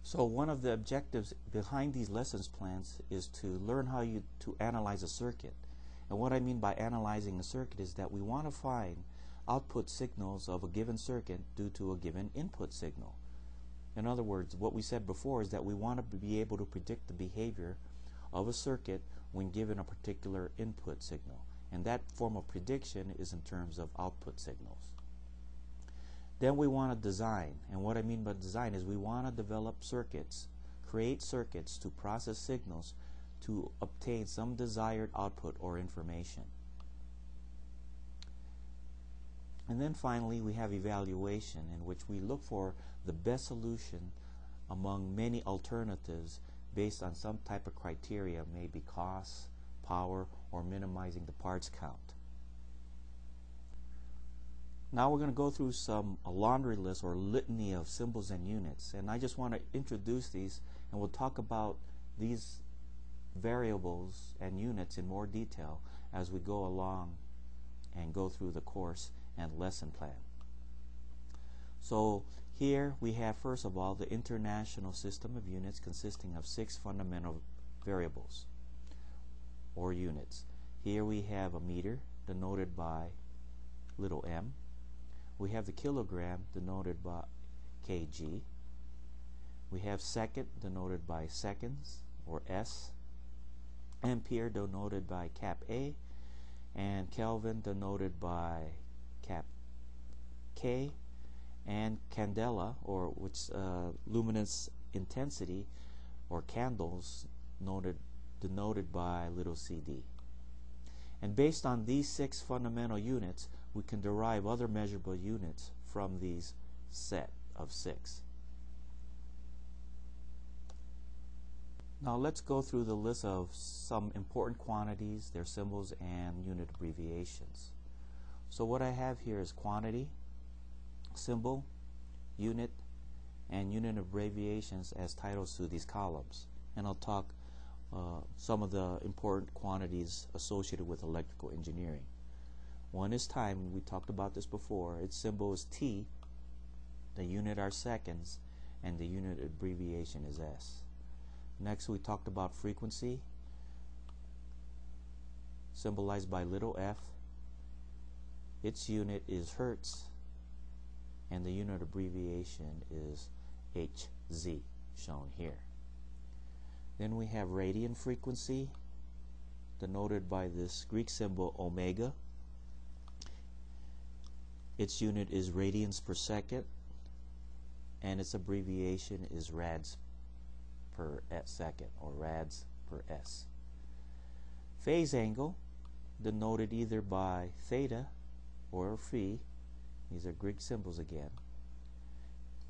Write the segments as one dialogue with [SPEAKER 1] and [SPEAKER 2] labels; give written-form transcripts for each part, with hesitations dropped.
[SPEAKER 1] So one of the objectives behind these lessons plans is to learn how to analyze a circuit. And what I mean by analyzing a circuit is that we want to find output signals of a given circuit due to a given input signal. In other words, what we said before is that we want to be able to predict the behavior of a circuit when given a particular input signal. And that form of prediction is in terms of output signals. Then we want to design, and what I mean by design is we want to develop circuits, create circuits to process signals to obtain some desired output or information. And then finally we have evaluation, in which we look for the best solution among many alternatives based on some type of criteria, maybe cost, power, or minimizing the parts count. Now we're going to go through a laundry list or litany of symbols and units, and I just want to introduce these, and we'll talk about these variables and units in more detail as we go along and go through the course and lesson plan. So here we have, first of all, the International System of Units consisting of 6 fundamental variables or units. Here we have a meter denoted by little m. We have the kilogram denoted by kg. We have second denoted by seconds or s. Ampere denoted by cap A, and Kelvin denoted by cap K, and candela, or which luminous intensity or candles denoted by little cd. And based on these 6 fundamental units, we can derive other measurable units from these set of 6. Now let's go through the list of some important quantities, their symbols, and unit abbreviations. So what I have here is quantity, symbol, unit, and unit abbreviations as titles to these columns. And I'll talk some of the important quantities associated with electrical engineering. One is time. We talked about this before. Its symbol is T, the unit are seconds, and the unit abbreviation is S. Next, we talked about frequency, symbolized by little f. Its unit is hertz, and the unit abbreviation is Hz, shown here. Then we have radian frequency, denoted by this Greek symbol omega. Its unit is radians per second, and its abbreviation is rads per second, or rads per s. Phase angle, denoted either by theta or phi. These are Greek symbols again,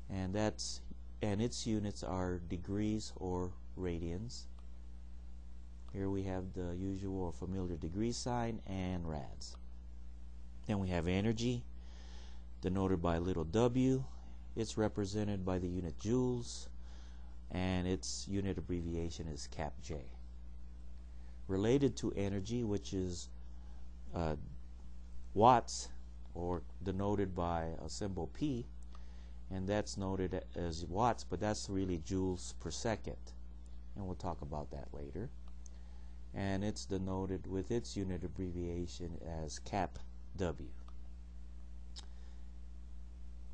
[SPEAKER 1] and its units are degrees or radians. Here we have the usual or familiar degree sign and rads. Then we have energy, denoted by little w. It's represented by the unit joules, and its unit abbreviation is cap J. Related to energy, which is watts, or denoted by a symbol P, and that's noted as watts, but that's really joules per second, and we'll talk about that later. And it's denoted with its unit abbreviation as cap W.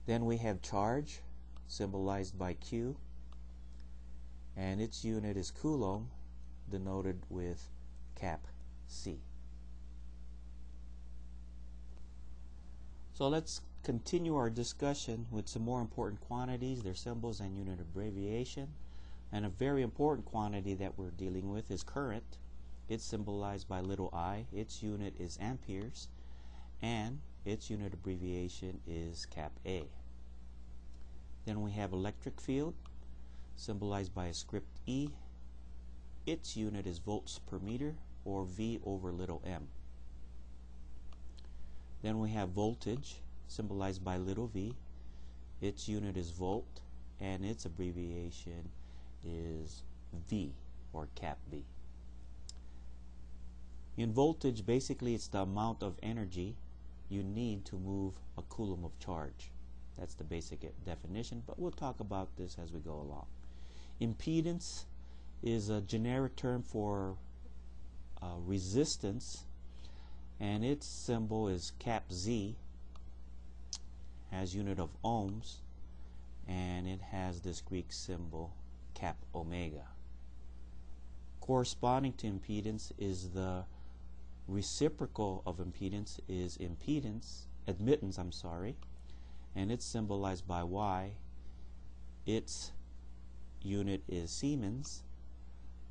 [SPEAKER 1] Then we have charge, symbolized by Q, and its unit is coulomb, denoted with cap C. So let's continue our discussion with some more important quantities, their symbols and unit abbreviation. And a very important quantity that we're dealing with is current. It's symbolized by little I. Its unit is amperes, and its unit abbreviation is cap A. Then we have electric field, symbolized by a script E. Its unit is volts per meter, or V over little m. Then we have voltage, symbolized by little v. Its unit is volt, and its abbreviation is V, or cap V. In voltage, basically it's the amount of energy you need to move a coulomb of charge. That's the basic definition, but we'll talk about this as we go along. Impedance is a generic term for resistance, and its symbol is cap Z, has unit of ohms, and it has this Greek symbol cap omega. Corresponding to impedance is the reciprocal of impedance is admittance, and it's symbolized by Y. Its unit is Siemens,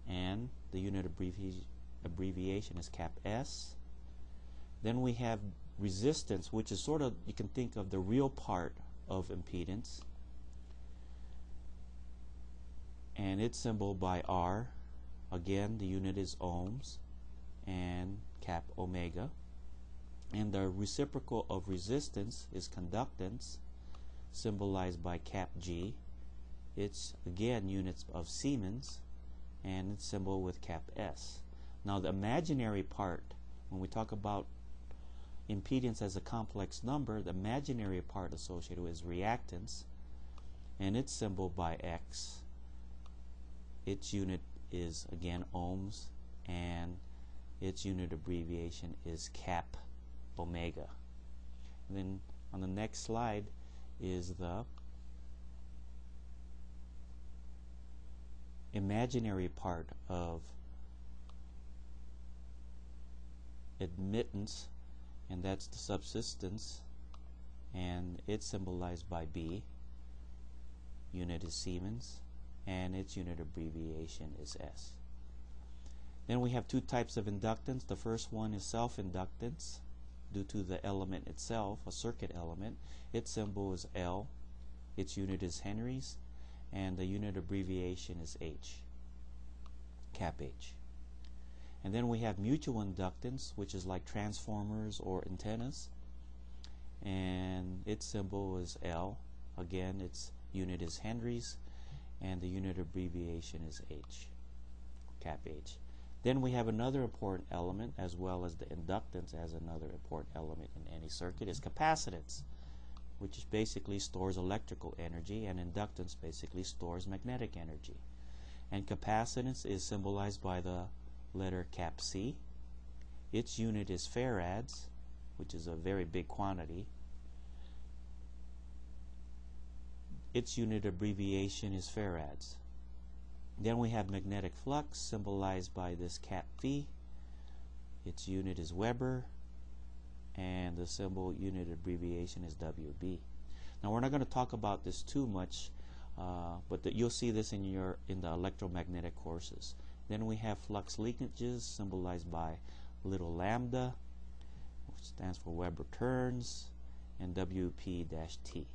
[SPEAKER 1] and the unit abbreviation is cap S. Then we have resistance, which is sort of, you can think of the real part of impedance, and it's symbolized by R. Again, the unit is ohms and cap omega. And the reciprocal of resistance is conductance, symbolized by cap G. It's again units of Siemens, and it's symbolized with cap S. Now the imaginary part, when we talk about impedance as a complex number, the imaginary part associated with is reactance, and it's symbolized by X. Its unit is again ohms, and its unit abbreviation is cap omega. And then on the next slide is the imaginary part of admittance, and that's the subsistence, and it's symbolized by B. Unit is Siemens, and its unit abbreviation is S. Then we have two types of inductance. The first one is self-inductance, due to the element itself, a circuit element. Its symbol is L, its unit is henries, and the unit abbreviation is H, cap H. And then we have mutual inductance, which is like transformers or antennas, and its symbol is L. Again, its unit is henries, and the unit abbreviation is H, cap H. Then we have another important element, as well as the inductance as another important element in any circuit, is capacitance, which basically stores electrical energy, and inductance basically stores magnetic energy. And capacitance is symbolized by the letter cap C. Its unit is farads, which is a very big quantity. Its unit abbreviation is farads. Then we have magnetic flux, symbolized by this cap V. Its unit is Weber, and the symbol unit abbreviation is WB. Now we're not going to talk about this too much, but you'll see this in the electromagnetic courses. Then we have flux linkages, symbolized by little lambda, which stands for Weber turns, and WP-T.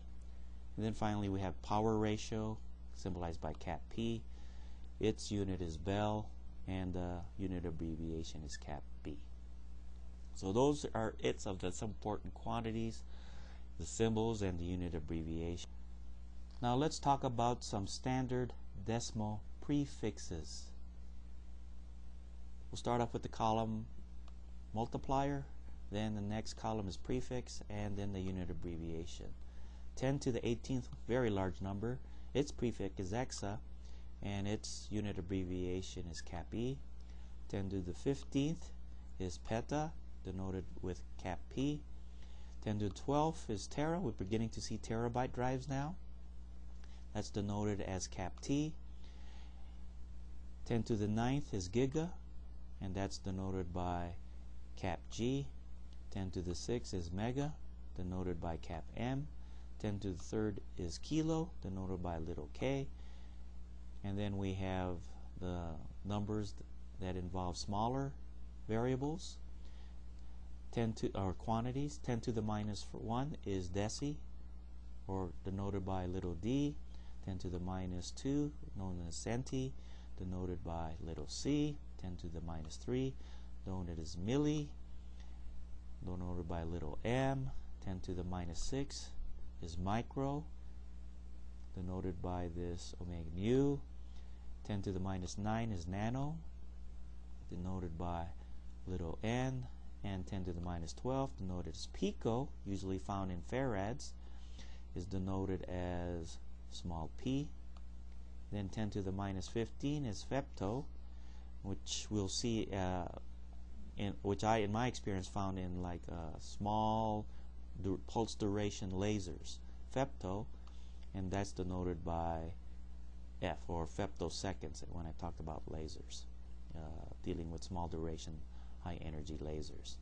[SPEAKER 1] And then finally we have power ratio, symbolized by cap P. Its unit is Bell, and the unit abbreviation is cap B. So those are of the some important quantities, the symbols, and the unit abbreviation. Now let's talk about some standard decimal prefixes. We'll start off with the column multiplier, then the next column is prefix, and then the unit abbreviation. 10 to the 18th, very large number. Its prefix is exa, and its unit abbreviation is cap E. 10 to the 15th is peta, denoted with cap P. 10 to the 12th is tera. We're beginning to see terabyte drives now. That's denoted as cap T. 10 to the 9th is giga, and that's denoted by cap G. 10 to the 6th is mega, denoted by cap M. 10 to the 3rd is kilo, denoted by little k. And then we have the numbers that involve smaller variables, 10 to or quantities. 10 to the minus 1 is deci, or denoted by little d. 10 to the minus 2, known as centi, denoted by little c. 10 to the minus 3, denoted as milli, denoted by little m. 10 to the minus 6 is micro, denoted by this omega nu. 10 to the minus 9 is nano, denoted by little n. And 10 to the minus 12, denoted as pico, usually found in farads, is denoted as small p. Then 10 to the minus 15 is femto, which we'll see, which I, in my experience, found in like small pulse duration lasers, femto, and that's denoted by F, or femtoseconds, when I talked about lasers, dealing with small duration, high energy lasers.